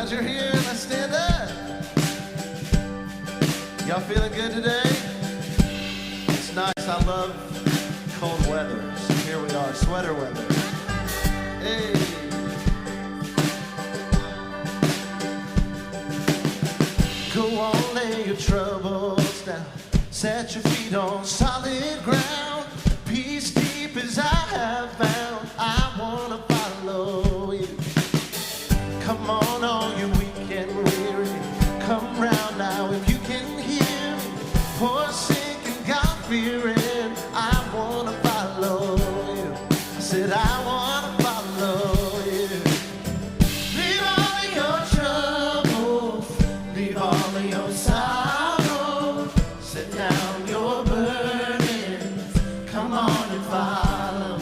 Glad you're here. Let's stand up. Y'all feeling good today? It's nice. I love cold weather. So here we are, sweater weather. Hey. Go on, lay your troubles down. Set your feet on solid ground. Peace deep as I have found. I wanna follow you. Come on, all you weak and weary. Come round now if you can hear me. Poor, sick, and God-fearing. I wanna follow you. I said I wanna follow you. Leave all of your troubles. Leave all of your sorrow. Set down your burdens. Come on and follow.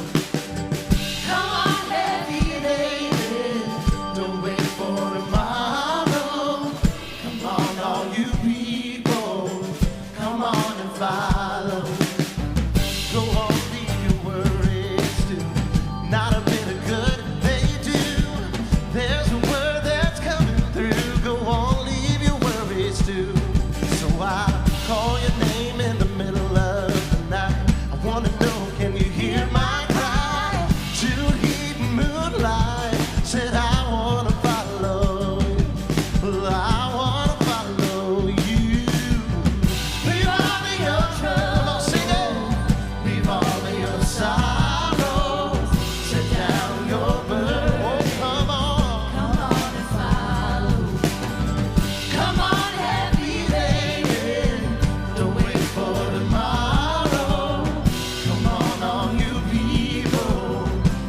Come on, heavy laden. Don't wait for tomorrow. Come on, all you people. Come on and follow. Go on, leave your worries too. Not a bit of good they do. There's a word that's coming through. Go on, leave your worries too. So I call your name in the middle of the night. I wanna know, can you hear my cry? June heat and moonlight. Said I wanna follow you. Well, I wanna follow you. Leave all of your troubles. Come on, sing it. Leave all of your sorrows. Set down your burden. Oh, come on. Come on and follow. Come on, heavy laden. Don't wait for tomorrow. Come on, all you people.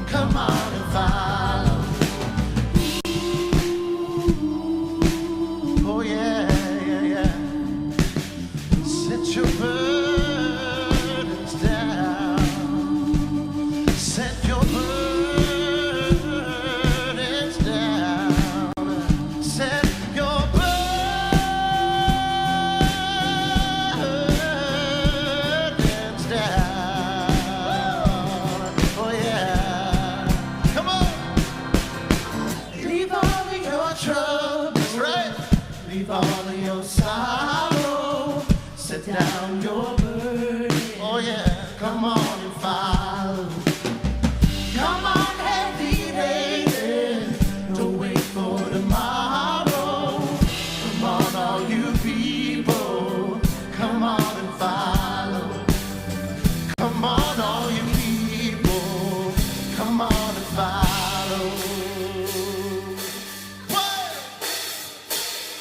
Come on and follow. Oh yeah, yeah, yeah. Set your burdens down. Set your burdens down. Set your burdens down. Oh yeah. Come on. Leave all of your troubles, right? Leave all of your sorrow. Set down your burden. Oh yeah. Come on and follow. Come on, heavy laden. Don't wait for tomorrow. Come on, all you people. Come on and follow. Come on, all you people. Come on and follow. Whoa!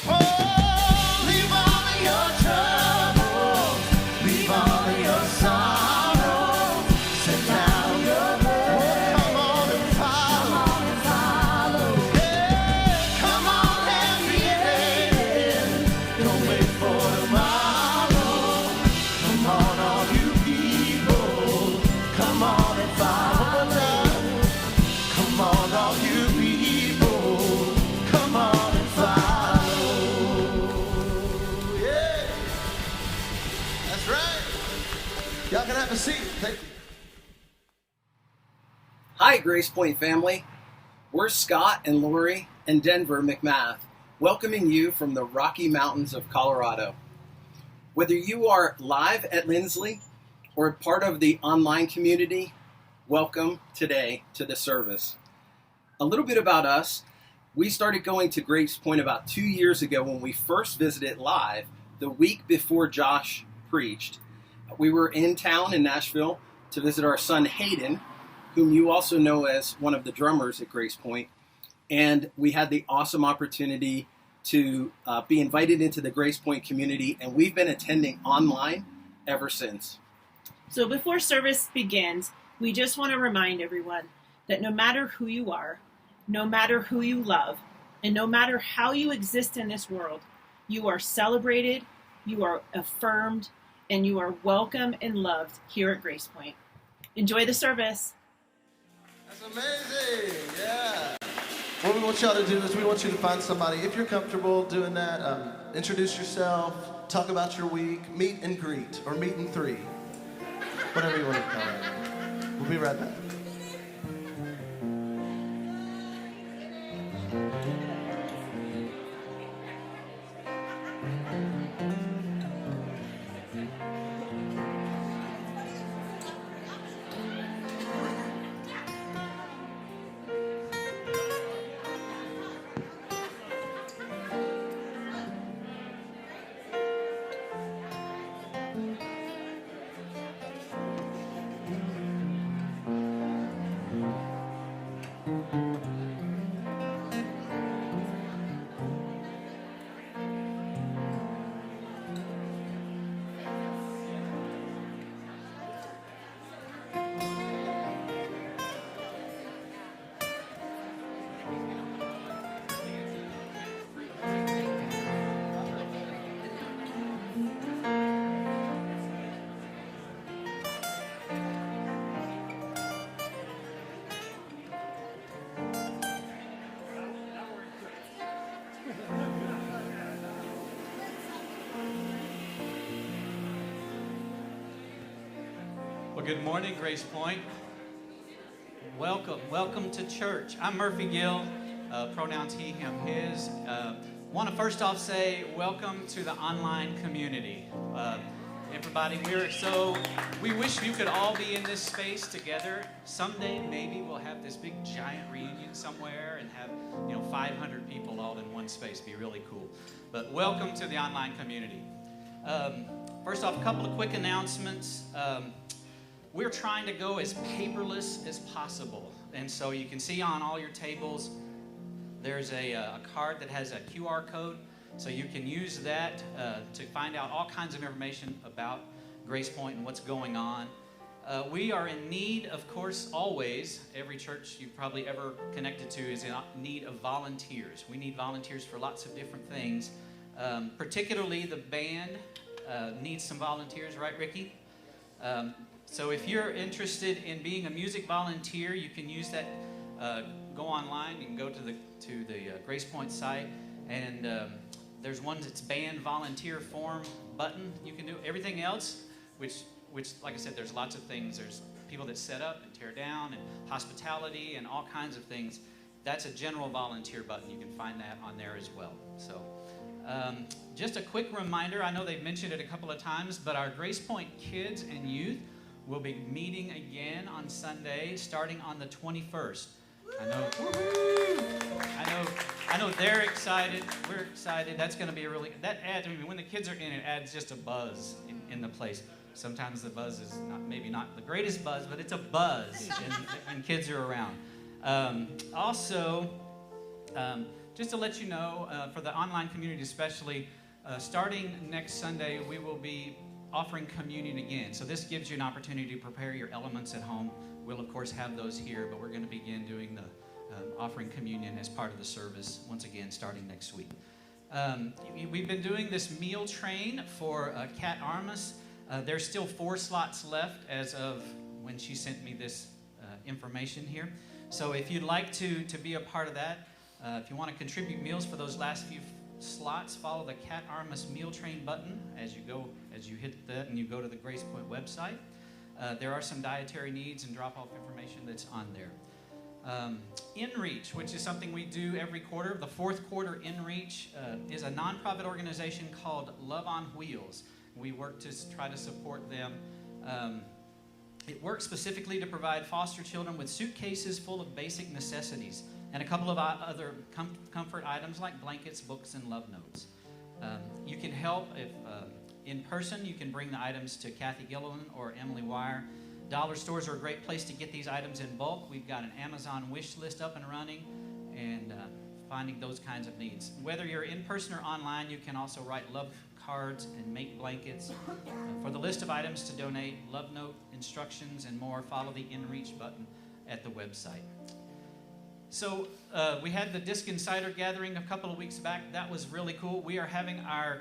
Oh, leave all of your troubles. Leave all of your sorrows. Set down your burden. Come on and follow. Hey, come on, heavy laden. Don't wait for tomorrow. Come on, all you people. Come on and follow. Come on, all you people. Come on and follow. Yeah. That's right. Y'all can have a seat. Thank you. Hi, Grace Point family. We're Scott and Lori and Denver McMath, welcoming you from the Rocky Mountains of Colorado. Whether you are live at Lindsley or part of the online community, welcome today to the service. A little bit about us. We started going to Grace Point about 2 years ago when we first visited live the week before Josh preached. We were in town in Nashville to visit our son Hayden, whom you also know as one of the drummers at Grace Point. And we had the awesome opportunity to be invited into the Grace Point community, and we've been attending online ever since. So before service begins, we just want to remind everyone that no matter who you are, no matter who you love, and no matter how you exist in this world, you are celebrated, you are affirmed, and you are welcome and loved here at Grace Point. Enjoy the service. That's amazing. Yeah. What we want y'all to do is we want you to find somebody, if you're comfortable doing that, introduce yourself, talk about your week, meet and greet, or meet and three. Whatever you want to call it. We'll be right back. Well, good morning, Grace Point. Welcome to church. I'm Murphy Gill, pronouns he, him, his. Want to first off say welcome to the online community. Everybody, we wish you could all be in this space together. Someday, maybe we'll have this big giant reunion somewhere and have 500 people all in one space. Be really cool. But welcome to the online community. First off, a couple of quick announcements. We're trying to go as paperless as possible. And so you can see on all your tables, there's a card that has a QR code. So you can use that to find out all kinds of information about Grace Point and what's going on. We are in need, of course, always. Every church you've probably ever connected to is in need of volunteers. We need volunteers for lots of different things. Particularly the band needs some volunteers, right, Ricky? So if you're interested in being a music volunteer, you can use that. Go online. You can go to the Grace Point site, and there's one that's band volunteer form button. You can do everything else, which like I said, there's lots of things. There's people that set up and tear down, and hospitality, and all kinds of things. That's a general volunteer button. You can find that on there as well. So. Just a quick reminder, I know they've mentioned it a couple of times, but our Grace Point kids and youth will be meeting again on Sunday, starting on the 21st. I know they're excited. We're excited. That's going to be when the kids are in, it adds just a buzz in the place. Sometimes the buzz is maybe not the greatest buzz, but it's a buzz when kids are around. Just to let you know, for the online community especially, starting next Sunday, we will be offering communion again. So this gives you an opportunity to prepare your elements at home. We'll, of course, have those here, but we're going to begin doing the offering communion as part of the service once again starting next week. We've been doing this meal train for Kat Armas. There's still 4 slots left as of when she sent me this information here. So if you'd like to be a part of that, if you want to contribute meals for those last few slots, follow the Kat Armas Meal Train button as you hit that and you go to the Grace Point website. There are some dietary needs and drop-off information that's on there. InReach, which is something we do every quarter. The 4th quarter InReach is a nonprofit organization called Love on Wheels. We work to try to support them. It works specifically to provide foster children with suitcases full of basic necessities and a couple of other comfort items like blankets, books, and love notes. You can help if in person. You can bring the items to Kathy Gilliland or Emily Wire. Dollar stores are a great place to get these items in bulk. We've got an Amazon wish list up and running, and finding those kinds of needs. Whether you're in person or online, you can also write love cards and make blankets. For the list of items to donate, love note, instructions, and more, follow the InReach button at the website. So we had the Disc Insider gathering a couple of weeks back. That was really cool. We are having our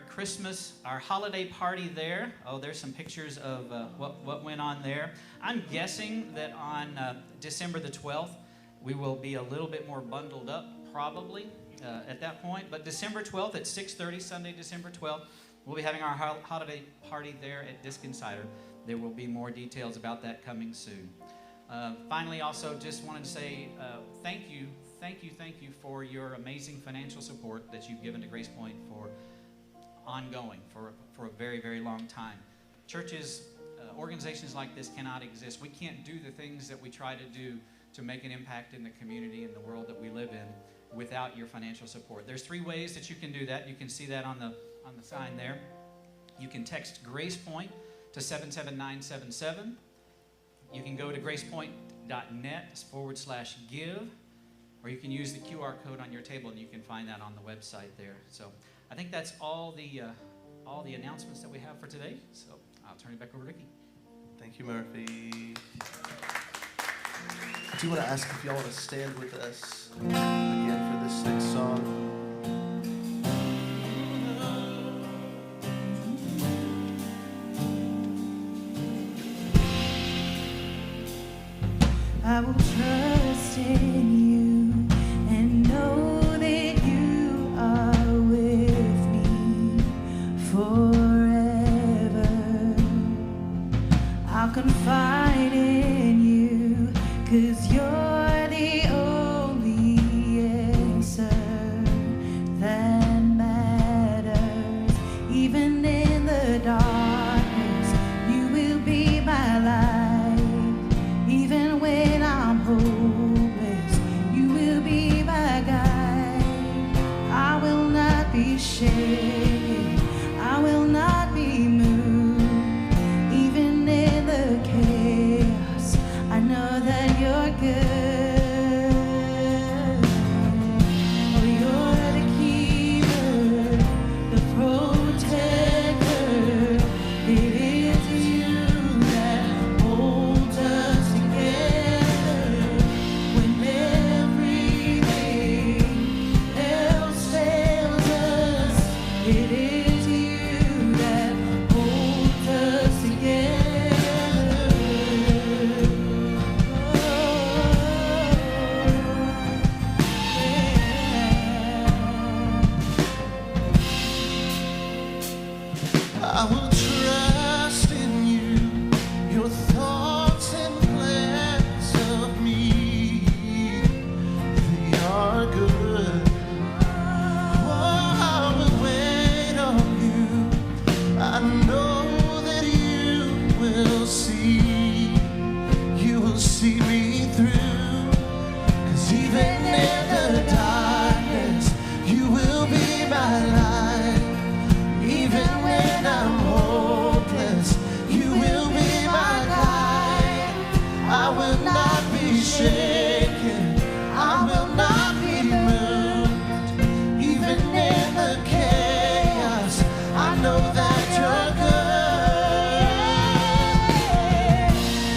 holiday party there. Oh, there's some pictures of what went on there. I'm guessing that on December the 12th, we will be a little bit more bundled up, probably, at that point. But December 12th at 6:30, Sunday, December 12th, we'll be having our holiday party there at Disc Insider. There will be more details about that coming soon. Finally, also just wanted to say thank you for your amazing financial support that you've given to Grace Point for ongoing, for a very, very long time. Churches, organizations like this cannot exist. We can't do the things that we try to do to make an impact in the community and the world that we live in without your financial support. There's 3 ways that you can do that. You can see that on the sign there. You can text Grace Point to 77977. You can go to gracepoint.net/give, or you can use the QR code on your table, and you can find that on the website there. So I think that's all the announcements that we have for today. So I'll turn it back over to Ricky. Thank you, Murphy. I do want to ask if y'all want to stand with us again for this next song. I will trust in you and know that you are with me forever. I'll confide shaken. I will not be moved. Even in the chaos, I know that you're good. Oh, you're the keeper, the protector. It is you that holds us together when everything else fails us. It is you that holds us together. I will trust in you, your thoughts and plans of me, they are good. Oh, I will wait on you. I know that you will see me through. 'Cause even in the darkness, you will be my light. Even when I'm hopeless, you will be my guide. I will not be shaken. I will not be moved. Even in the chaos, I know that you're good.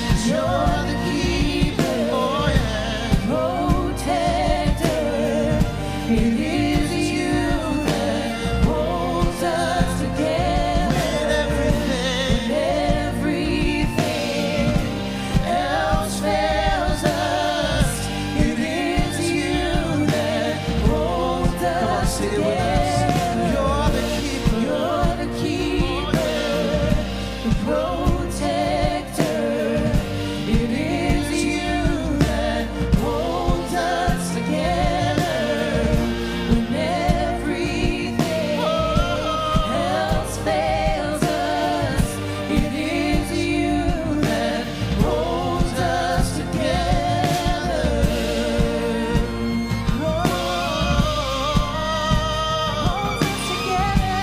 'Cause you're the keeper, oh yeah, Protector, it is you that holds us together. everything. Everything else fails us. It is you that holds Come on, us say it with us. together. You're the keeper. You're the keeper, the protector. It is you that holds us together when everything else fails us. It is you that holds us together. Holds us together.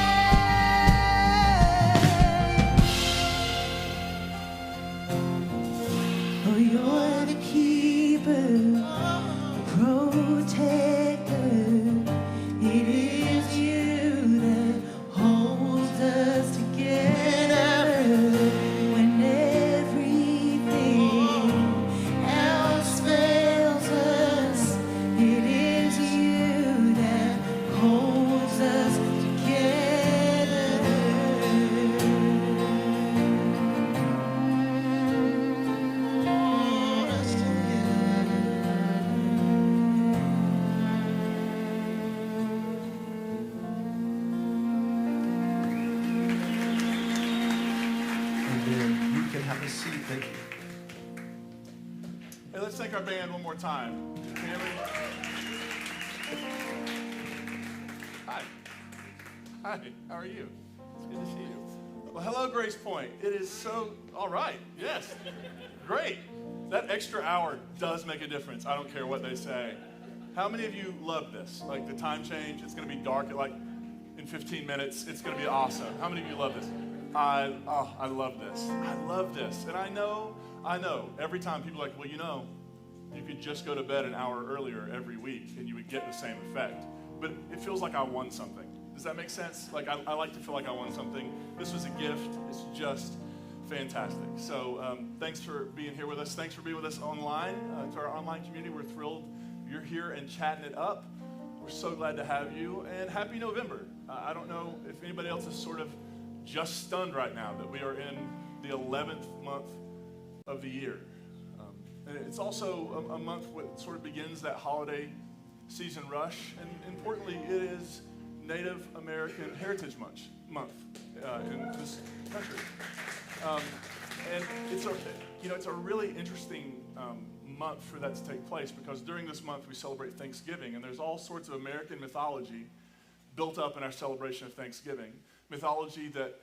Oh, you're the keeper, the protector. It is you that holds us together when everything else fails us. It is you that holds us Amen. You can have a seat. Thank you. Hey, let's thank our band one more time. Family. Hi. Hi, how are you? It's good to see you. Well, hello, Grace Point. It is so, all right, yes, great. That extra hour does make a difference. I don't care what they say. How many of you love this? Like the time change, it's gonna be dark at like in 15 minutes. It's gonna be awesome. How many of you love this? I love this. I love this. And I know, every time people are like, well, you know, you could just go to bed an hour earlier every week and you would get the same effect. But it feels like I won something. Does that make sense? Like I like to feel like I won something. This was a gift. It's just fantastic. So thanks for being here with us. Thanks for being with us online, to our online community. We're thrilled you're here and chatting it up. We're so glad to have you. And happy November. I don't know if anybody else is sort of just stunned right now that we are in the 11th month of the year. And it's also a month that sort of begins that holiday season rush. And importantly, it is Native American Heritage Month in this country. And it's a really interesting month for that to take place because during this month we celebrate Thanksgiving, and there's all sorts of American mythology built up in our celebration of Thanksgiving. Mythology that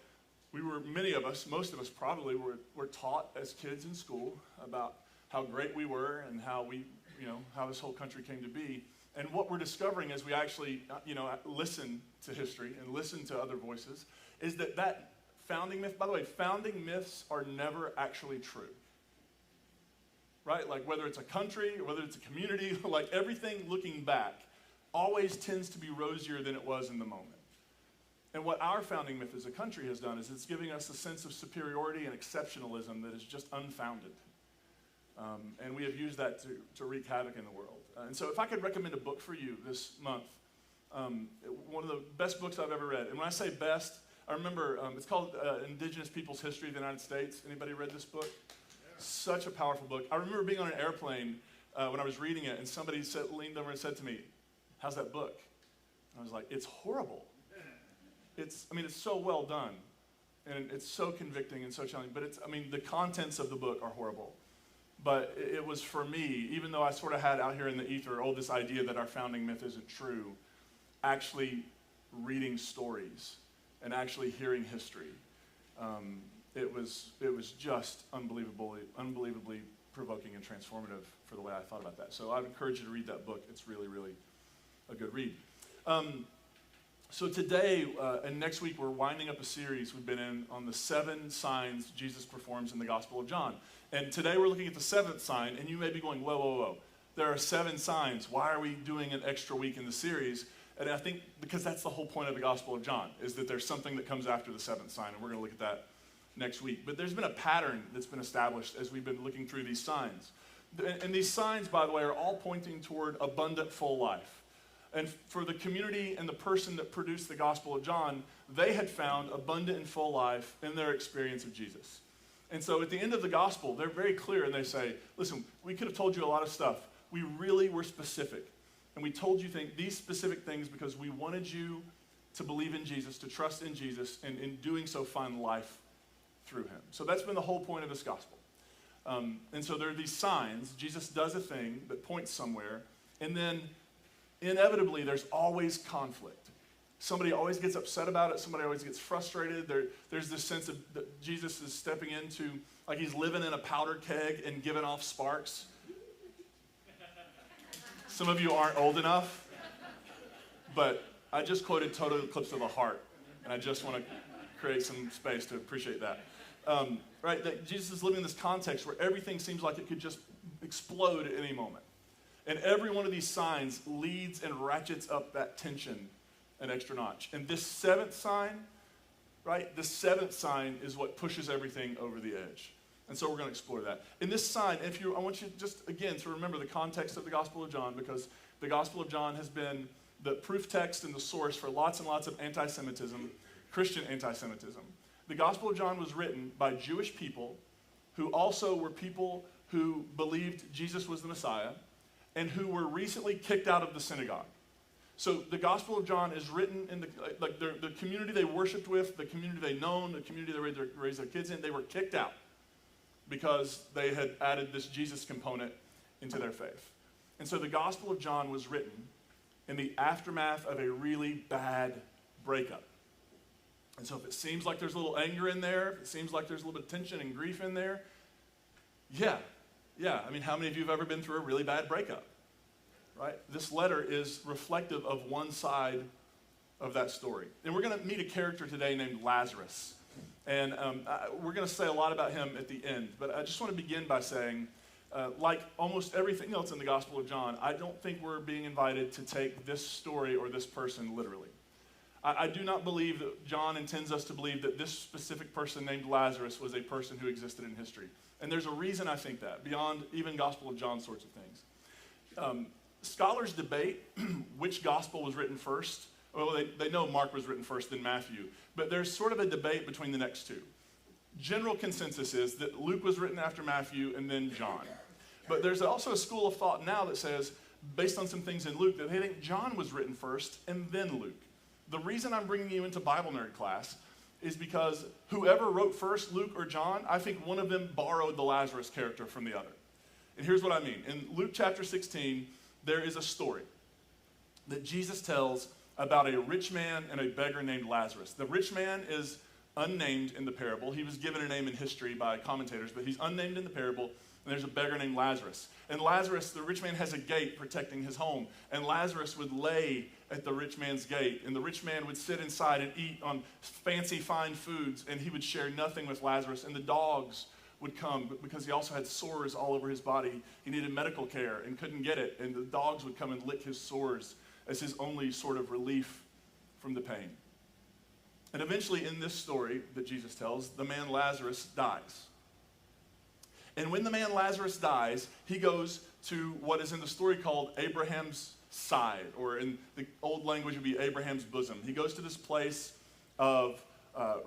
most of us probably were taught as kids in school about how great we were and how how this whole country came to be. And what we're discovering as we actually, listen to history and listen to other voices is that founding myth, by the way, founding myths are never actually true. Right? Like whether it's a country, or whether it's a community, like everything looking back always tends to be rosier than it was in the moment. And what our founding myth as a country has done is it's giving us a sense of superiority and exceptionalism that is just unfounded. And we have used that to wreak havoc in the world. And so if I could recommend a book for you this month, one of the best books I've ever read. And when I say best, I remember it's called Indigenous Peoples' History of the United States. Anybody read this book? Such a powerful book. I remember being on an airplane when I was reading it, and somebody leaned over and said to me, "How's that book?" And I was like, "It's horrible. It's so well done, and it's so convicting and so challenging. But the contents of the book are horrible. But it was for me, even though I sort of had out here in the ether, this idea that our founding myth isn't true, actually reading stories and actually hearing history." It was just unbelievably provoking and transformative for the way I thought about that. So I would encourage you to read that book. It's really, really a good read. So today and next week we're winding up a series we've been in on the 7 signs Jesus performs in the Gospel of John. And today we're looking at the 7th sign, and you may be going, whoa. There are 7 signs. Why are we doing an extra week in the series? And I think because that's the whole point of the Gospel of John, is that there's something that comes after the 7th sign, and we're going to look at that next week. But there's been a pattern that's been established as we've been looking through these signs. And these signs, by the way, are all pointing toward abundant, full life. And for the community and the person that produced the Gospel of John, they had found abundant and full life in their experience of Jesus. And so at the end of the Gospel, they're very clear, and they say, listen, we could have told you a lot of stuff. We really were specific. And we told you these specific things because we wanted you to believe in Jesus, to trust in Jesus, and in doing so find life through him. So that's been the whole point of this gospel. And so there are these signs. Jesus does a thing that points somewhere, and then inevitably there's always conflict. Somebody always gets upset about it. Somebody always gets frustrated. There's this sense of that Jesus is stepping into, like he's living in a powder keg and giving off sparks. Some of you aren't old enough, but I just quoted Total Eclipse of the Heart, and I just want to create some space to appreciate that. Right? That Jesus is living in this context where everything seems like it could just explode at any moment. And every one of these signs leads and ratchets up that tension an extra notch. And this 7th sign, right? The 7th sign is what pushes everything over the edge. And so we're going to explore that. In this sign, I want you just, again, to remember the context of the Gospel of John, because the Gospel of John has been the proof text and the source for lots and lots of anti-Semitism, Christian anti-Semitism. The Gospel of John was written by Jewish people who also were people who believed Jesus was the Messiah and who were recently kicked out of the synagogue. So the Gospel of John is written in the community they worshiped with, the community they known, the community they raised their kids in, they were kicked out because they had added this Jesus component into their faith. And so the Gospel of John was written in the aftermath of a really bad breakup. And so if it seems like there's a little anger in there, if it seems like there's a little bit of tension and grief in there, yeah. I mean, how many of you have ever been through a really bad breakup? Right? This letter is reflective of one side of that story. And we're going to meet a character today named Lazarus. And we're going to say a lot about him at the end. But I just want to begin by saying, like almost everything else in the Gospel of John, I don't think we're being invited to take this story or this person literally. I do not believe that John intends us to believe that this specific person named Lazarus was a person who existed in history. And there's a reason I think that, beyond even Gospel of John sorts of things. Scholars debate which gospel was written first. Well, they know Mark was written first, then Matthew. But there's sort of a debate between the next two. General consensus is that Luke was written after Matthew and then John. But there's also a school of thought now that says, based on some things in Luke, that they think John was written first and then Luke. The reason I'm bringing you into Bible Nerd class is because whoever wrote first, Luke or John, I think one of them borrowed the Lazarus character from the other. And here's what I mean. In Luke chapter 16, there is a story that Jesus tells about a rich man and a beggar named Lazarus. The rich man is unnamed in the parable. He was given a name in history by commentators, but he's unnamed in the parable. And there's a beggar named Lazarus. And Lazarus, the rich man, has a gate protecting his home. And Lazarus would lay at the rich man's gate. And the rich man would sit inside and eat on fancy, fine foods. And he would share nothing with Lazarus. And the dogs would come because he also had sores all over his body. He needed medical care and couldn't get it. And the dogs would come and lick his sores as his only sort of relief from the pain. And eventually, in this story that Jesus tells, the man Lazarus dies. And when the man Lazarus dies, he goes to what is in the story called Abraham's side, or in the old language would be Abraham's bosom. He goes to this place of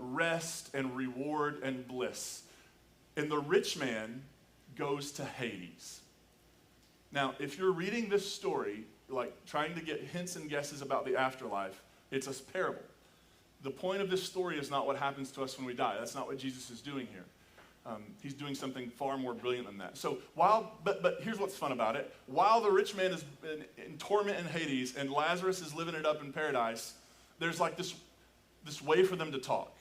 rest and reward and bliss. And the rich man goes to Hades. Now, if you're reading this story, like trying to get hints and guesses about the afterlife, it's a parable. The point of this story is not what happens to us when we die. That's not what Jesus is doing here. He's doing something far more brilliant than that. So but here's what's fun about it. While the rich man is in torment in Hades and Lazarus is living it up in paradise, there's like this way for them to talk.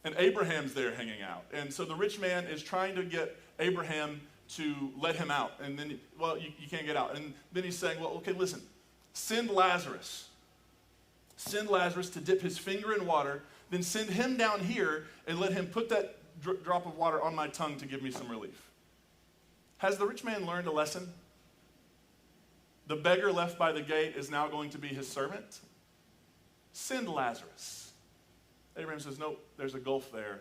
And Abraham's there hanging out. And so the rich man is trying to get Abraham to let him out. And then, you can't get out. And then he's saying, well, okay, listen, send Lazarus to dip his finger in water, then send him down here and let him put that drop of water on my tongue to give me some relief. Has the rich man learned a lesson? The beggar left by the gate is now going to be his servant. Send Lazarus. Abraham says, nope, there's a gulf there.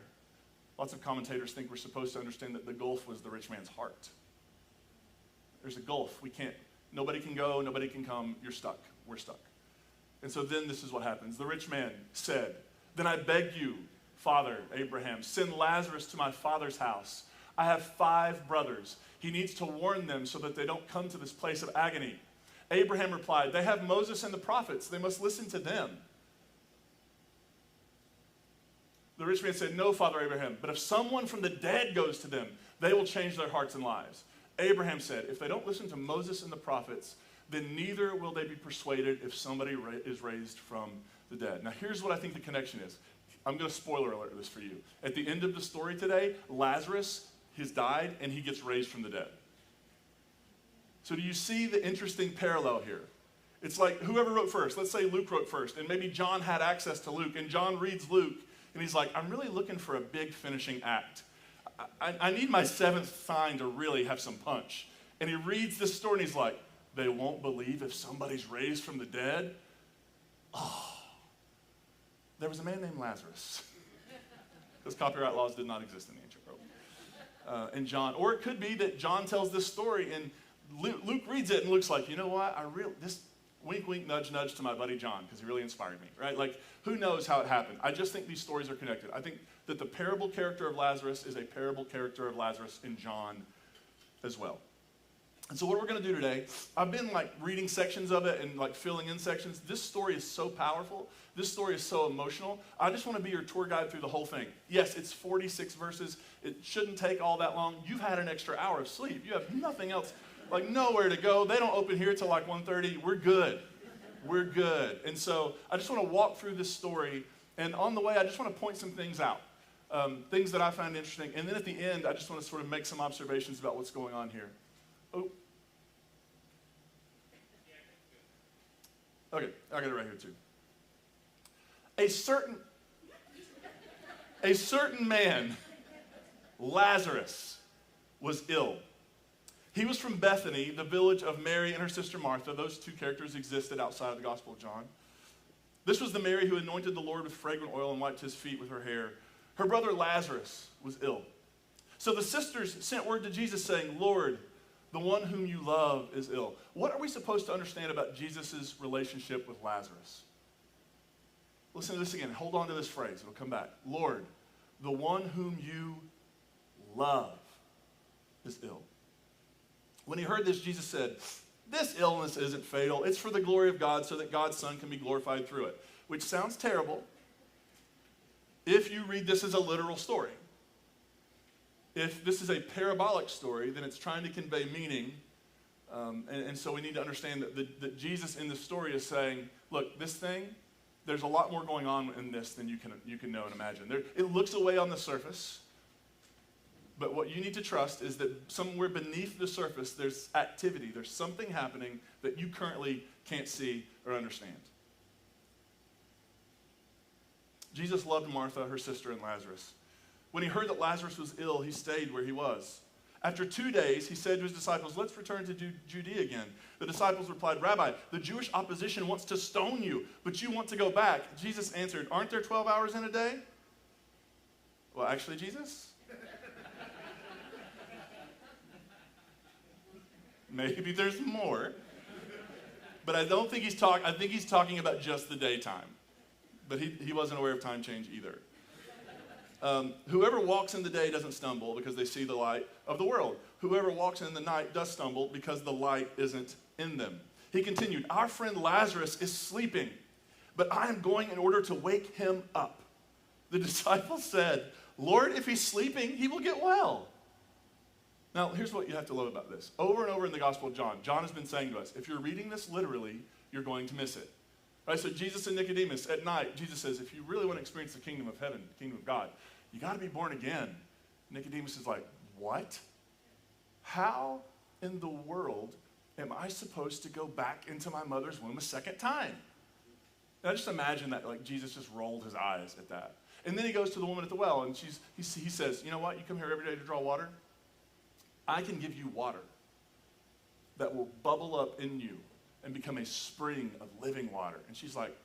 Lots of commentators think we're supposed to understand that the gulf was the rich man's heart. There's a gulf. Nobody can go, nobody can come. You're stuck. We're stuck. And so then this is what happens. The rich man said, then I beg you, Father Abraham, send Lazarus to my father's house. I have 5 brothers. He needs to warn them so that they don't come to this place of agony. Abraham replied, they have Moses and the prophets. They must listen to them. The rich man said, no, Father Abraham, but if someone from the dead goes to them, they will change their hearts and lives. Abraham said, if they don't listen to Moses and the prophets, then neither will they be persuaded if somebody is raised from the dead. Now, here's what I think the connection is. I'm going to spoiler alert this for you. At the end of the story today, Lazarus has died and he gets raised from the dead. So do you see the interesting parallel here? It's like whoever wrote first, let's say Luke wrote first, and maybe John had access to Luke, and John reads Luke, and he's like, I'm really looking for a big finishing act. I need my 7th sign to really have some punch. And he reads this story, and he's like, they won't believe if somebody's raised from the dead? Oh. There was a man named Lazarus. Because copyright laws did not exist in the ancient world. And John, or it could be that John tells this story and Luke reads it and Luke's like, you know what? This wink, wink, nudge, nudge to my buddy John because he really inspired me, right? Like, who knows how it happened? I just think these stories are connected. I think that the parable character of Lazarus is a parable character of Lazarus in John as well. And so what we're going to do today, I've been like reading sections of it and like filling in sections. This story is so powerful. This story is so emotional. I just want to be your tour guide through the whole thing. Yes, it's 46 verses. It shouldn't take all that long. You've had an extra hour of sleep. You have nothing else, like nowhere to go. They don't open here till like 1:30. We're good. We're good. And so I just want to walk through this story. And on the way, I just want to point some things out, things that I find interesting. And then at the end, I just want to sort of make some observations about what's going on here. Oh. Okay, I got it right here too. A certain man, Lazarus, was ill. He was from Bethany, the village of Mary and her sister Martha. Those 2 characters existed outside of the Gospel of John. This was the Mary who anointed the Lord with fragrant oil and wiped his feet with her hair. Her brother Lazarus was ill. So the sisters sent word to Jesus saying, Lord, the one whom you love is ill. What are we supposed to understand about Jesus' relationship with Lazarus? Listen to this again. Hold on to this phrase. It'll come back. Lord, the one whom you love is ill. When he heard this, Jesus said, this illness isn't fatal. It's for the glory of God so that God's Son can be glorified through it. Which sounds terrible if you read this as a literal story. If this is a parabolic story, then it's trying to convey meaning. And so we need to understand that Jesus in this story is saying, look, this thing, there's a lot more going on in this than you can know and imagine. It looks away on the surface, But what you need to trust is that somewhere beneath the surface, there's activity. There's something happening that you currently can't see or understand. Jesus loved Martha, her sister, and Lazarus. When he heard that Lazarus was ill, he stayed where he was. After 2 days, he said to his disciples, let's return to Judea again. The disciples replied, Rabbi, the Jewish opposition wants to stone you, but you want to go back. Jesus answered, aren't there 12 hours in a day? Well, actually, Jesus? Maybe there's more. But I don't think I think he's talking about just the daytime. But he wasn't aware of time change either. Whoever walks in the day doesn't stumble because they see the light of the world. Whoever walks in the night does stumble because the light isn't in them. He continued, our friend Lazarus is sleeping, but I am going in order to wake him up. The disciples said, Lord, if he's sleeping, he will get well. Now, here's what you have to love about this. Over and over in the Gospel of John, John has been saying to us, if you're reading this literally, you're going to miss it. Right? So Jesus and Nicodemus, at night, Jesus says, if you really want to experience the kingdom of heaven, the kingdom of God, you got to be born again. Nicodemus is like, what? How in the world am I supposed to go back into my mother's womb a second time? Now just imagine that, like Jesus just rolled his eyes at that. And then he goes to the woman at the well, and he says, you know what? You come here every day to draw water. I can give you water that will bubble up in you and become a spring of living water. And she's like,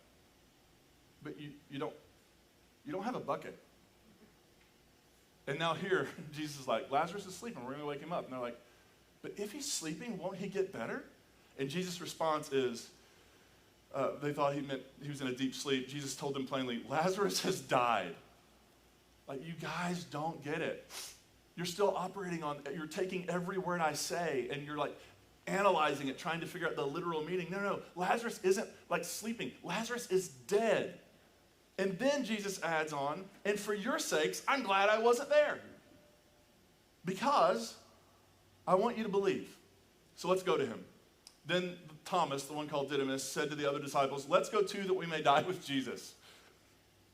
but you don't have a bucket. And now here, Jesus is like, Lazarus is sleeping. We're going to wake him up. And they're like, but if he's sleeping, won't he get better? And Jesus' response is, they thought he meant he was in a deep sleep. Jesus told them plainly, Lazarus has died. Like, you guys don't get it. You're still operating on, you're taking every word I say, and you're like analyzing it, trying to figure out the literal meaning. No, Lazarus isn't like sleeping. Lazarus is dead. And then Jesus adds on, and for your sakes, I'm glad I wasn't there. Because I want you to believe. So let's go to him. Then Thomas, the one called Didymus, said to the other disciples, let's go too that we may die with Jesus.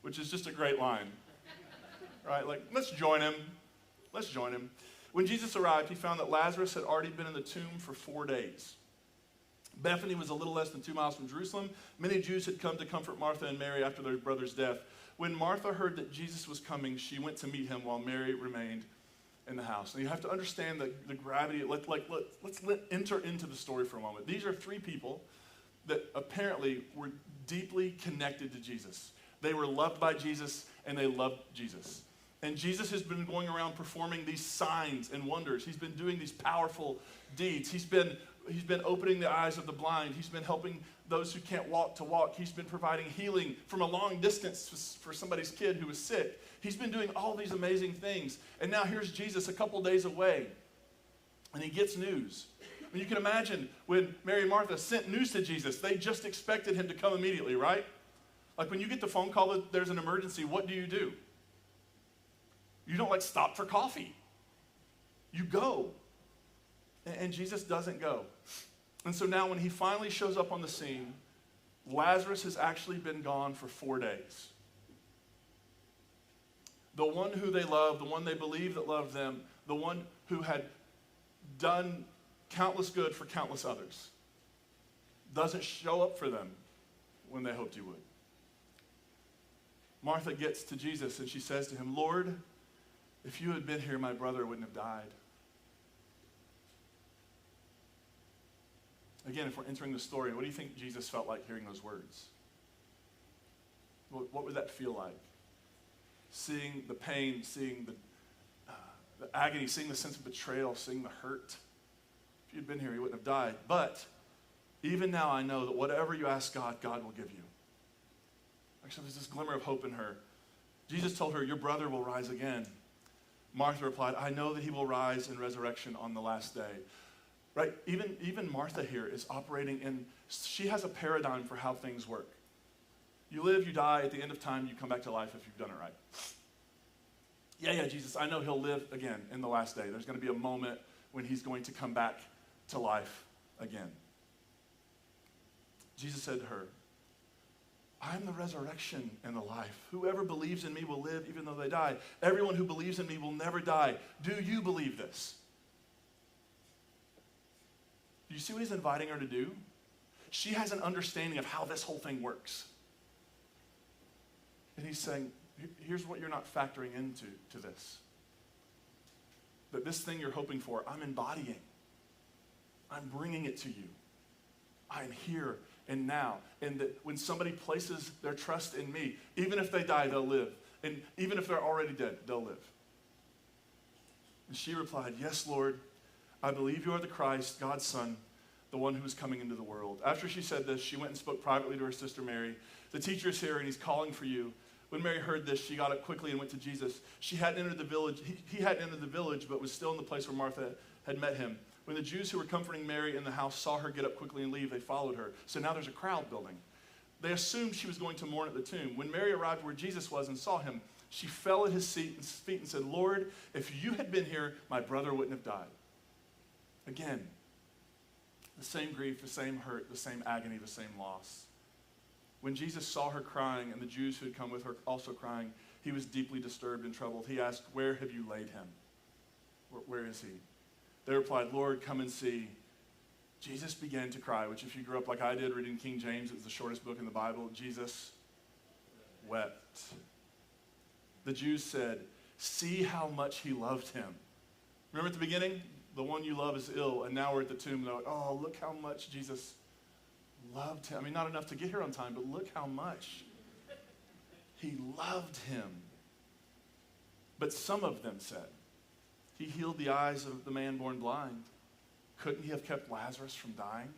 Which is just a great line. Right? Like, let's join him. Let's join him. When Jesus arrived, he found that Lazarus had already been in the tomb for 4 days. Bethany was a little less than 2 miles from Jerusalem. Many Jews had come to comfort Martha and Mary after their brother's death. When Martha heard that Jesus was coming, she went to meet him while Mary remained in the house. And you have to understand the gravity. Let's enter into the story for a moment. These are 3 people that apparently were deeply connected to Jesus. They were loved by Jesus, and they loved Jesus. And Jesus has been going around performing these signs and wonders. He's been doing these powerful deeds. He's been opening the eyes of the blind. He's been helping those who can't walk to walk. He's been providing healing from a long distance for somebody's kid who was sick. He's been doing all these amazing things. And now here's Jesus a couple days away, and he gets news. And you can imagine when Mary and Martha sent news to Jesus, they just expected him to come immediately, right? Like when you get the phone call that there's an emergency, what do? You don't stop for coffee. You go. And Jesus doesn't go. And so now when he finally shows up on the scene, Lazarus has actually been gone for 4 days. The one who they loved, the one they believed that loved them, the one who had done countless good for countless others, doesn't show up for them when they hoped he would. Martha gets to Jesus and she says to him, Lord, if you had been here, my brother wouldn't have died. Again, if we're entering the story, what do you think Jesus felt like hearing those words? What would that feel like? Seeing the pain, seeing the agony, seeing the sense of betrayal, seeing the hurt. If you'd been here, he wouldn't have died. But even now I know that whatever you ask God, God will give you. Actually, there's this glimmer of hope in her. Jesus told her, your brother will rise again. Martha replied, I know that he will rise in resurrection on the last day. Right? Even Martha here is operating in, she has a paradigm for how things work. You live, you die, at the end of time, you come back to life if you've done it right. Yeah, Jesus, I know he'll live again in the last day. There's going to be a moment when he's going to come back to life again. Jesus said to her, I'm the resurrection and the life. Whoever believes in me will live even though they die. Everyone who believes in me will never die. Do you believe this? Do you see what he's inviting her to do? She has an understanding of how this whole thing works. And he's saying, here's what you're not factoring into this. That this thing you're hoping for, I'm embodying. I'm bringing it to you. I'm here and now. And that when somebody places their trust in me, even if they die, they'll live. And even if they're already dead, they'll live. And she replied, yes, Lord, I believe you are the Christ, God's Son, the one who is coming into the world. After she said this, she went and spoke privately to her sister Mary. The teacher is here and he's calling for you. When Mary heard this, she got up quickly and went to Jesus. She hadn't entered the village. He hadn't entered the village, but was still in the place where Martha had met him. When the Jews who were comforting Mary in the house saw her get up quickly and leave, they followed her. So now there's a crowd building. They assumed she was going to mourn at the tomb. When Mary arrived where Jesus was and saw him, she fell at his feet and said, Lord, if you had been here, my brother wouldn't have died. Again, the same grief, the same hurt, the same agony, the same loss. When Jesus saw her crying and the Jews who had come with her also crying, he was deeply disturbed and troubled. He asked, where have you laid him? Where is he? They replied, Lord, come and see. Jesus began to cry, which if you grew up like I did reading King James, it's the shortest book in the Bible. Jesus wept. The Jews said, see how much he loved him. Remember at the beginning? The one you love is ill, and now we're at the tomb. They're like, oh, look how much Jesus loved him. I mean, not enough to get here on time, but look how much he loved him. But some of them said, he healed the eyes of the man born blind. Couldn't he have kept Lazarus from dying?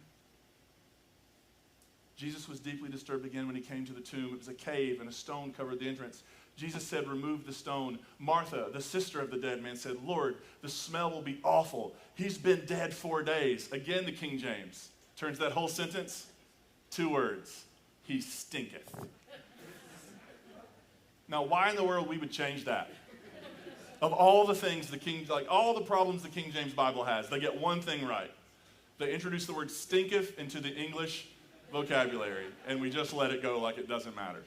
Jesus was deeply disturbed again when he came to the tomb. It was a cave and a stone covered the entrance. Jesus said, remove the stone. Martha, the sister of the dead man, said, Lord, the smell will be awful. He's been dead 4 days. Again, the King James turns that whole sentence, 2 words. He stinketh. Now, why in the world we would change that? Of all the things all the problems the King James Bible has, they get one thing right. They introduce the word stinketh into the English vocabulary, and we just let it go like it doesn't matter.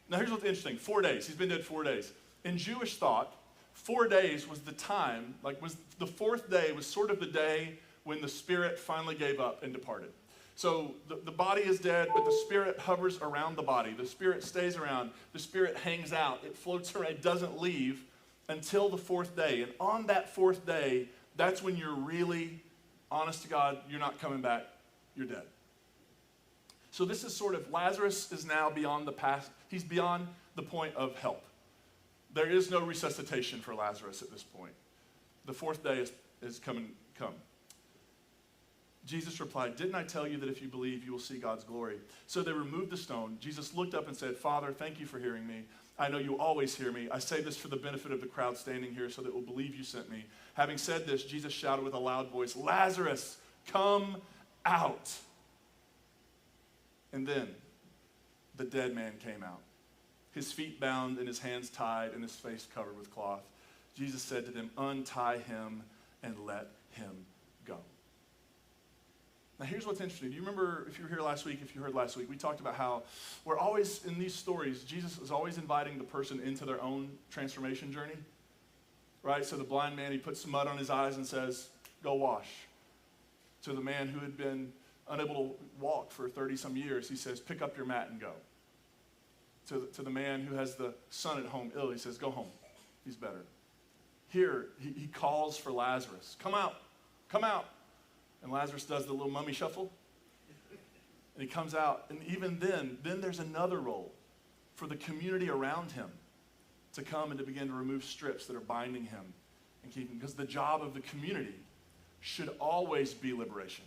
Now here's what's interesting. 4 days. He's been dead 4 days. In Jewish thought, 4 days was the time, was the 4th day was sort of the day when the spirit finally gave up and departed. So the body is dead, but the spirit hovers around the body. The spirit stays around. The spirit hangs out. It floats around. It doesn't leave until the 4th day. And on that 4th day, that's when you're really, honest to God, you're not coming back. You're dead. So this is sort of, Lazarus is now beyond the past. He's beyond the point of help. There is no resuscitation for Lazarus at this point. The 4th day is come. Jesus replied, didn't I tell you that if you believe, you will see God's glory? So they removed the stone. Jesus looked up and said, Father, thank you for hearing me. I know you always hear me. I say this for the benefit of the crowd standing here so that it will believe you sent me. Having said this, Jesus shouted with a loud voice, Lazarus, come out. And then the dead man came out, his feet bound and his hands tied and his face covered with cloth. Jesus said to them, untie him and let him go. Now here's what's interesting. Do you remember, if you were here last week, if you heard last week, we talked about how we're always, in these stories, Jesus is always inviting the person into their own transformation journey. Right? So the blind man, he puts some mud on his eyes and says, go wash. To the man who had been unable to walk for 30-some years, he says, pick up your mat and go. To the man who has the son at home ill, he says, go home. He's better. Here, he calls for Lazarus. Come out. Come out. And Lazarus does the little mummy shuffle. And he comes out. And even then there's another role for the community around him to come and to begin to remove strips that are binding him and keep him. Because the job of the community should always be liberation.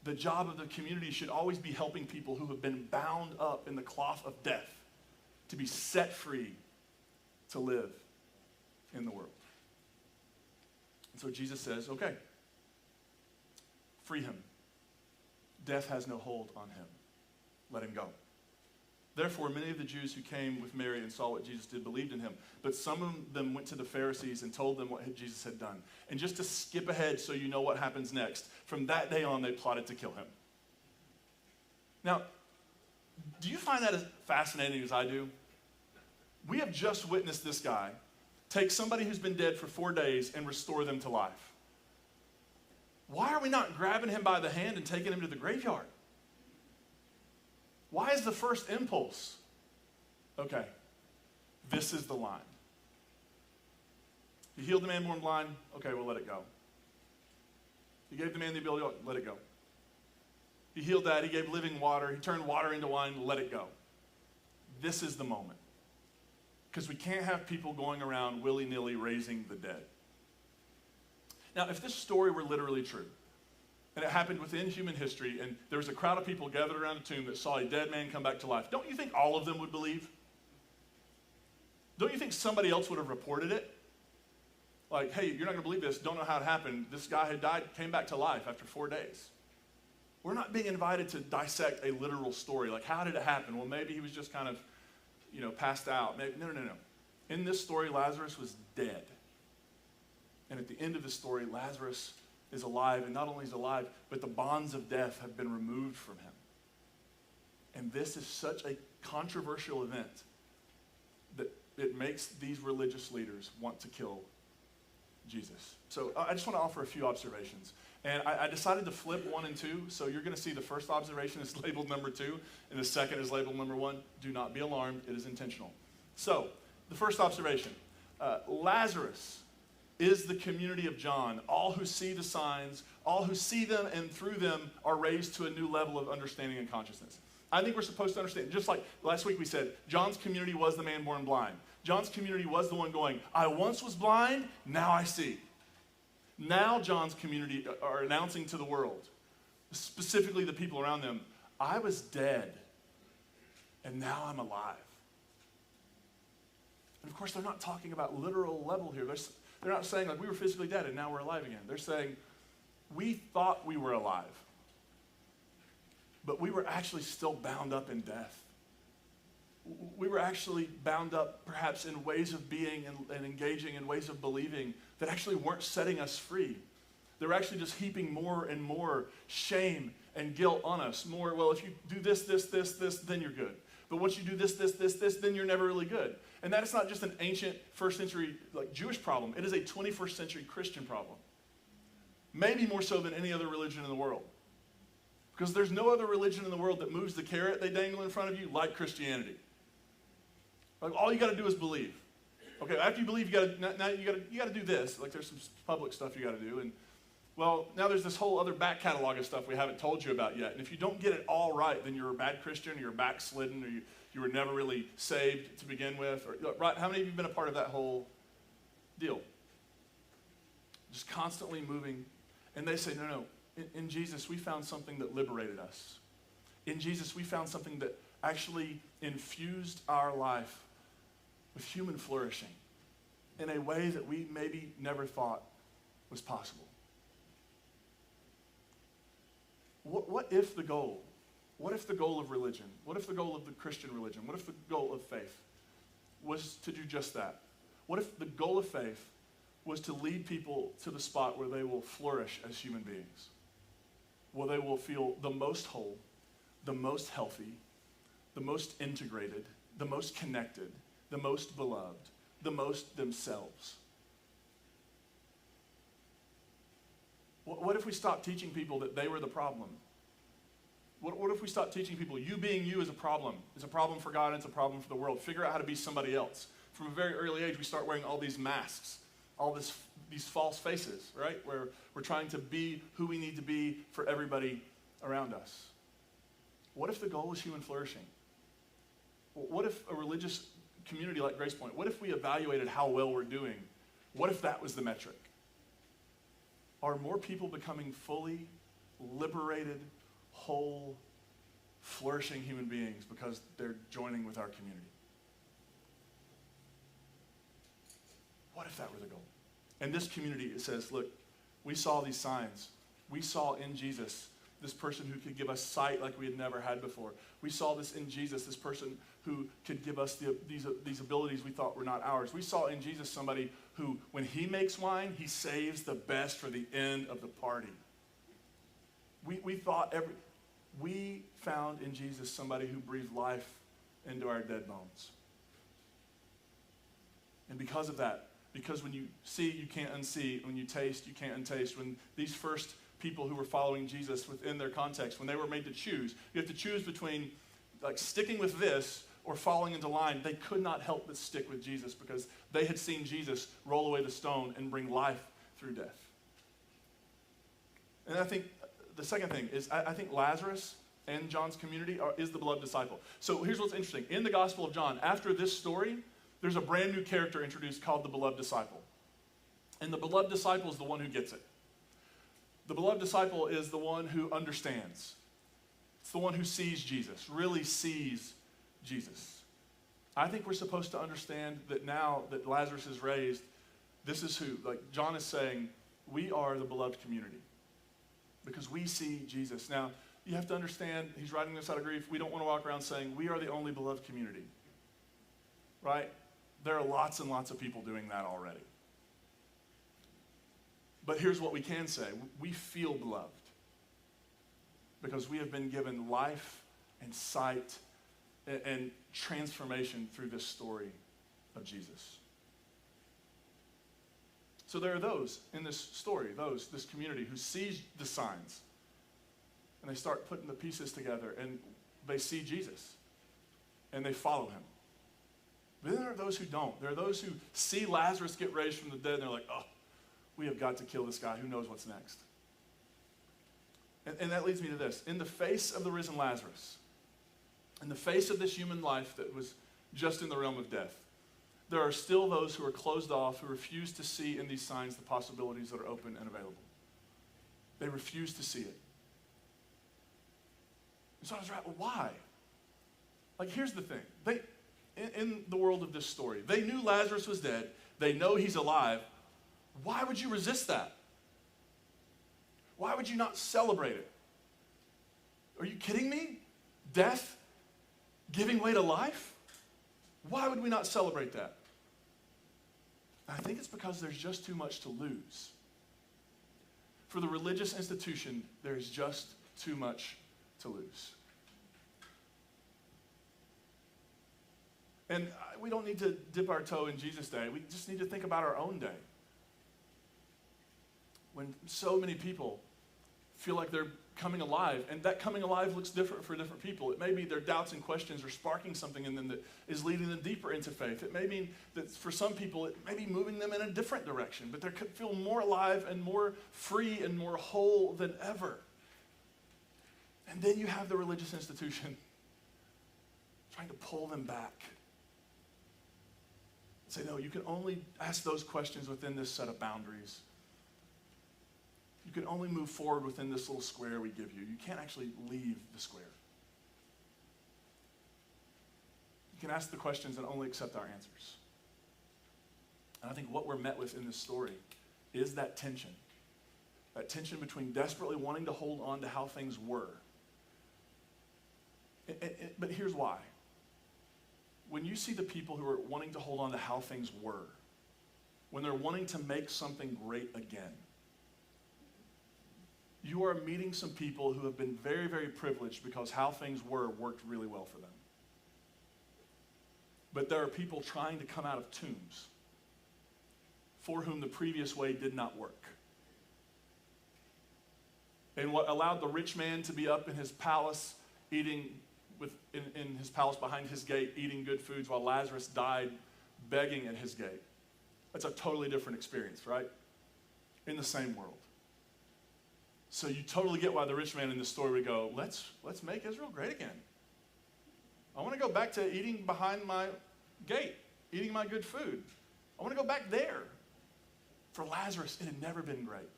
The job of the community should always be helping people who have been bound up in the cloth of death to be set free to live in the world. And so Jesus says, okay, free him. Death has no hold on him. Let him go. Therefore, many of the Jews who came with Mary and saw what Jesus did believed in him. But some of them went to the Pharisees and told them what Jesus had done. And just to skip ahead so you know what happens next, from that day on they plotted to kill him. Now, Do you find that as fascinating as I do? We have just witnessed this guy take somebody who's been dead for 4 days and restore them to life. Why are we not grabbing him by the hand and taking him to the graveyard? Why is the first impulse, okay, this is the line. He healed the man born blind, okay, we'll let it go. He gave the man the ability, let it go. He healed that, he gave living water, he turned water into wine, let it go. This is the moment. Because we can't have people going around willy-nilly raising the dead. Now, if this story were literally true, and it happened within human history, and there was a crowd of people gathered around a tomb that saw a dead man come back to life, don't you think all of them would believe? Don't you think somebody else would have reported it? Like, hey, you're not going to believe this. Don't know how it happened. This guy had died, came back to life after 4 days. We're not being invited to dissect a literal story. Like, how did it happen? Well, maybe he was just kind of, passed out. Maybe, no. In this story, Lazarus was dead. And at the end of the story, Lazarus is alive. And not only is he alive, but the bonds of death have been removed from him. And this is such a controversial event that it makes these religious leaders want to kill Jesus. So I just want to offer a few observations. And I decided to flip 1 and 2. So you're going to see the first observation is labeled number 2, and the second is labeled number 1. Do not be alarmed. It is intentional. So the first observation, Lazarus is the community of John. All who see the signs, all who see them and through them are raised to a new level of understanding and consciousness. I think we're supposed to understand, just like last week we said, John's community was the man born blind. John's community was the one going, I once was blind, now I see. Now John's community are announcing to the world, specifically the people around them, I was dead, and now I'm alive. And of course, they're not talking about literal level here. They're not saying like we were physically dead and now we're alive again. They're saying we thought we were alive, but we were actually still bound up in death. We were actually bound up perhaps in ways of being and engaging in ways of believing that actually weren't setting us free. They were actually just heaping more and more shame and guilt on us. More, well, if you do this, then you're good. But once you do this, then you're never really good. And that is not just an ancient first century Jewish problem. It is a 21st century Christian problem. Maybe more so than any other religion in the world. Because there's no other religion in the world that moves the carrot they dangle in front of you like Christianity. Like all you got to do is believe. Okay, after you believe, you got to do this. Like there's some public stuff you got to do, and well, now there's this whole other back catalog of stuff we haven't told you about yet. And if you don't get it all right, then you're a bad Christian, or you're backslidden, or you were never really saved to begin with. Or right? How many of you have been a part of that whole deal? Just constantly moving, and they say, no. In Jesus, we found something that liberated us. In Jesus, we found something that actually infused our life with human flourishing in a way that we maybe never thought was possible. What if the goal of religion, what if the goal of the Christian religion, what if the goal of faith was to do just that? What if the goal of faith was to lead people to the spot where they will flourish as human beings? Where they will feel the most whole, the most healthy, the most integrated, the most connected, the most beloved, the most themselves. What if we stopped teaching people that they were the problem? What if we stopped teaching people you being you is a problem for God and it's a problem for the world? Figure out how to be somebody else. From a very early age, we start wearing all these masks, these false faces, right? Where we're trying to be who we need to be for everybody around us. What if the goal is human flourishing? What if a religious community like Grace Point, what if we evaluated how well we're doing? What if that was the metric? Are more people becoming fully liberated, whole, flourishing human beings because they're joining with our community? What if that were the goal? And this community, it says, look, we saw these signs. We saw in Jesus this person who could give us sight like we had never had before. We saw this in Jesus, this person who could give us these abilities we thought were not ours. We saw in Jesus somebody who, when he makes wine, he saves the best for the end of the party. We found in Jesus somebody who breathed life into our dead bones. And because of that, because when you see, you can't unsee. When you taste, you can't untaste. When these first people who were following Jesus within their context, when they were made to choose, you have to choose between like sticking with this or falling into line. They could not help but stick with Jesus because they had seen Jesus roll away the stone and bring life through death. And I think the second thing is I think Lazarus and John's community is the beloved disciple. So here's what's interesting. In the Gospel of John, after this story, there's a brand new character introduced called the beloved disciple. And the beloved disciple is the one who gets it. The beloved disciple is the one who understands. It's the one who sees Jesus, really sees Jesus. I think we're supposed to understand that now that Lazarus is raised, this is who, like John is saying, we are the beloved community because we see Jesus. Now, you have to understand, he's writing this out of grief. We don't want to walk around saying we are the only beloved community, right? There are lots and lots of people doing that already. But here's what we can say. We feel beloved because we have been given life and sight and transformation through this story of Jesus. So there are those in this story, this community who sees the signs and they start putting the pieces together and they see Jesus and they follow him. But then there are those who don't. There are those who see Lazarus get raised from the dead and they're like, oh, we have got to kill this guy. Who knows what's next? And that leads me to this. In the face of the risen Lazarus, in the face of this human life that was just in the realm of death, there are still those who are closed off, who refuse to see in these signs the possibilities that are open and available. They refuse to see it. And so I was right, well, why? Like, here's the thing. In the world of this story, they knew Lazarus was dead. They know he's alive. Why would you resist that? Why would you not celebrate it? Are you kidding me? Death giving way to life? Why would we not celebrate that? I think it's because there's just too much to lose. For the religious institution, there's just too much to lose. And we don't need to dip our toe in Jesus' day. We just need to think about our own day. When so many people feel like they're coming alive, and that coming alive looks different for different people. It may be their doubts and questions are sparking something in them that is leading them deeper into faith. It may mean that for some people, it may be moving them in a different direction, but they could feel more alive and more free and more whole than ever. And then you have the religious institution trying to pull them back. Say, no, you can only ask those questions within this set of boundaries. You can only move forward within this little square we give you. You can't actually leave the square. You can ask the questions and only accept our answers. And I think what we're met with in this story is that tension between desperately wanting to hold on to how things were. But here's why. When you see the people who are wanting to hold on to how things were, when they're wanting to make something great again, you are meeting some people who have been very, very privileged because how things were worked really well for them. But there are people trying to come out of tombs for whom the previous way did not work. And what allowed the rich man to be up in his palace eating in his palace behind his gate, eating good foods while Lazarus died begging at his gate. That's a totally different experience, right? In the same world. So you totally get why the rich man in this story would go, let's make Israel great again. I want to go back to eating behind my gate, eating my good food. I want to go back there. For Lazarus, it had never been great.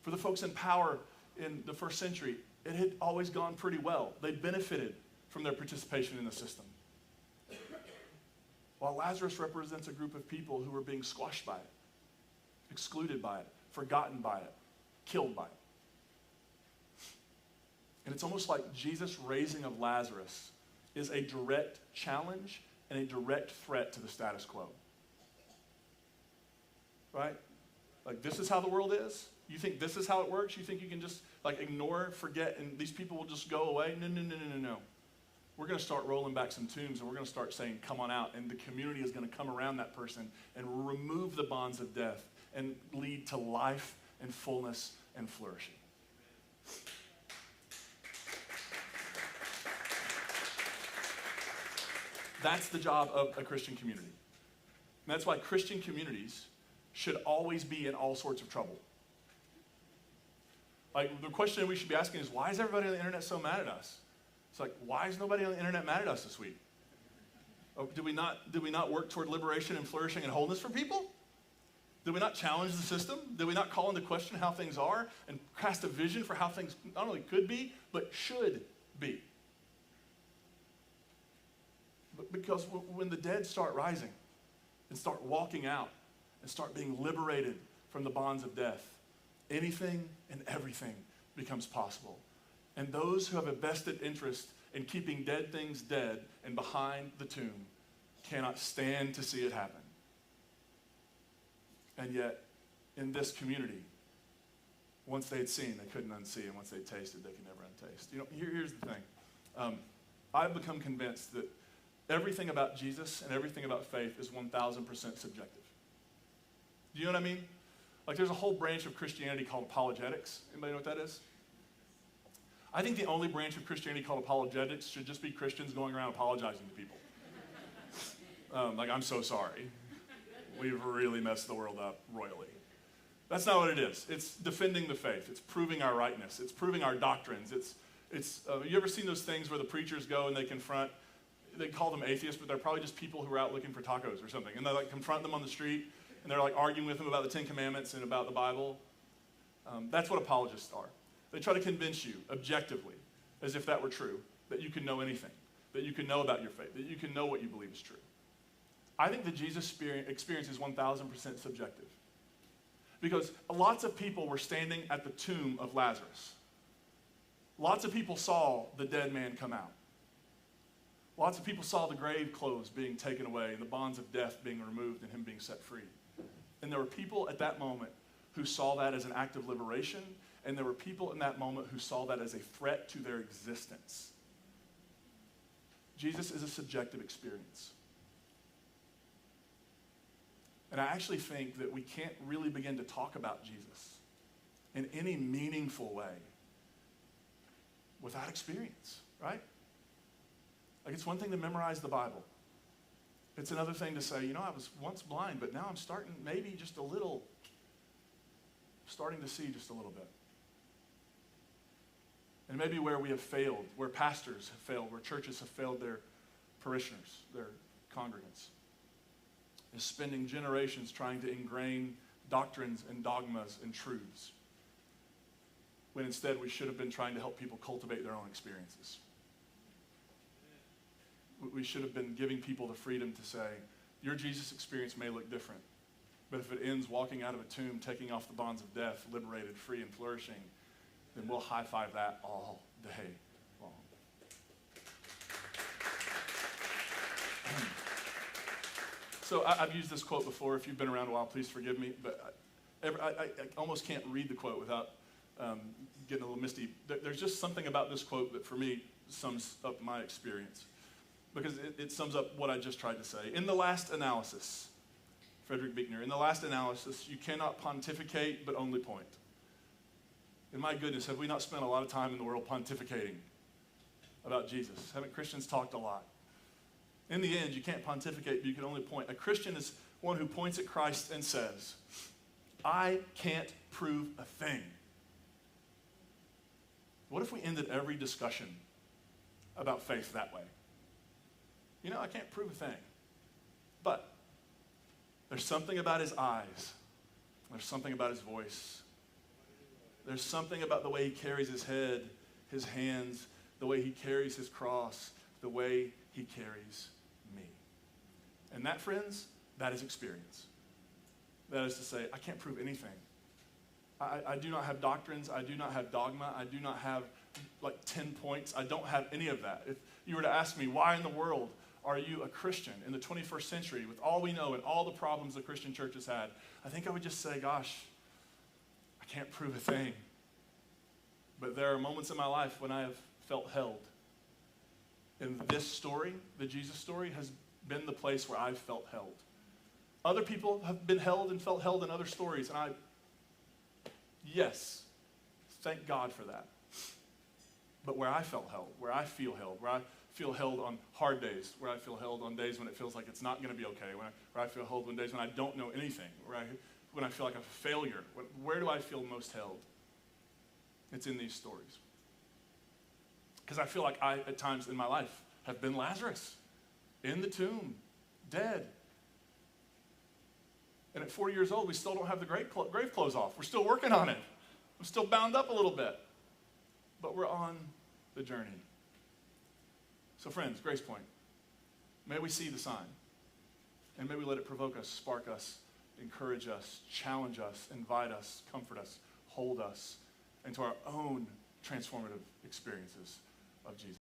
For the folks in power in the first century, it had always gone pretty well. They benefited from their participation in the system. While Lazarus represents a group of people who were being squashed by it, excluded by it, forgotten by it, killed by it. And it's almost like Jesus' raising of Lazarus is a direct challenge and a direct threat to the status quo. Right? Like, this is how the world is? You think this is how it works? You think you can just like ignore, forget, and these people will just go away. No, no, no, no, no, no. We're going to start rolling back some tombs, and we're going to start saying, come on out. And the community is going to come around that person and remove the bonds of death and lead to life and fullness and flourishing. That's the job of a Christian community. And that's why Christian communities should always be in all sorts of trouble. Like, the question we should be asking is, why is everybody on the internet so mad at us? It's like, why is nobody on the internet mad at us this week? Oh, did we not work toward liberation and flourishing and wholeness for people? Did we not challenge the system? Did we not call into question how things are and cast a vision for how things not only could be, but should be? But because when the dead start rising and start walking out and start being liberated from the bonds of death, anything and everything becomes possible. And those who have a vested interest in keeping dead things dead and behind the tomb cannot stand to see it happen. And yet, in this community, once they'd seen, they couldn't unsee, and once they'd tasted, they could never untaste. You know, here's the thing. I've become convinced that everything about Jesus and everything about faith is 1,000% subjective. Do you know what I mean? Like, there's a whole branch of Christianity called apologetics. Anybody know what that is? I think the only branch of Christianity called apologetics should just be Christians going around apologizing to people. Like, I'm so sorry. We've really messed the world up royally. That's not what it is. It's defending the faith. It's proving our rightness. It's proving our doctrines. You ever seen those things where the preachers go and they call them atheists, but they're probably just people who are out looking for tacos or something. And they like confront them on the street, and they're like arguing with them about the Ten Commandments and about the Bible. That's what apologists are. They try to convince you objectively, as if that were true, that you can know anything, that you can know about your faith, that you can know what you believe is true. I think the Jesus experience is 1,000% subjective. Because lots of people were standing at the tomb of Lazarus. Lots of people saw the dead man come out. Lots of people saw the grave clothes being taken away and the bonds of death being removed and him being set free. And there were people at that moment who saw that as an act of liberation, and there were people in that moment who saw that as a threat to their existence. Jesus is a subjective experience. And I actually think that we can't really begin to talk about Jesus in any meaningful way without experience, right? Like, it's one thing to memorize the Bible. It's another thing to say, I was once blind, but now I'm starting to see just a little bit. And maybe where we have failed, where pastors have failed, where churches have failed their parishioners, their congregants, is spending generations trying to ingrain doctrines and dogmas and truths, when instead we should have been trying to help people cultivate their own experiences. We should have been giving people the freedom to say, your Jesus experience may look different, but if it ends walking out of a tomb, taking off the bonds of death, liberated, free, and flourishing, then we'll high-five that all day long. So I've used this quote before. If you've been around a while, please forgive me, but I almost can't read the quote without getting a little misty. There's just something about this quote that, for me, sums up my experience, because it sums up what I just tried to say. In the last analysis, Frederick Buechner, in the last analysis, you cannot pontificate, but only point. And my goodness, have we not spent a lot of time in the world pontificating about Jesus? Haven't Christians talked a lot? In the end, you can't pontificate, but you can only point. A Christian is one who points at Christ and says, I can't prove a thing. What if we ended every discussion about faith that way? I can't prove a thing. But there's something about his eyes. There's something about his voice. There's something about the way he carries his head, his hands, the way he carries his cross, the way he carries me. And that, friends, that is experience. That is to say, I can't prove anything. I do not have doctrines. I do not have dogma. I do not have 10 points. I don't have any of that. If you were to ask me, why in the world are you a Christian in the 21st century with all we know and all the problems the Christian church has had? I think I would just say, gosh, I can't prove a thing. But there are moments in my life when I have felt held. And this story, the Jesus story, has been the place where I've felt held. Other people have been held and felt held in other stories, and yes, thank God for that. But where I felt held, where I feel held on hard days, where I feel held on days when it feels like it's not going to be okay, where I feel held on days when I don't know anything, when I feel like a failure, where do I feel most held? It's in these stories. Because I feel like I, at times in my life, have been Lazarus, in the tomb, dead. And at 40 years old, we still don't have the grave clothes off. We're still working on it. I'm still bound up a little bit. But we're on the journey. So friends, Grace Point, may we see the sign. And may we let it provoke us, spark us, encourage us, challenge us, invite us, comfort us, hold us into our own transformative experiences of Jesus.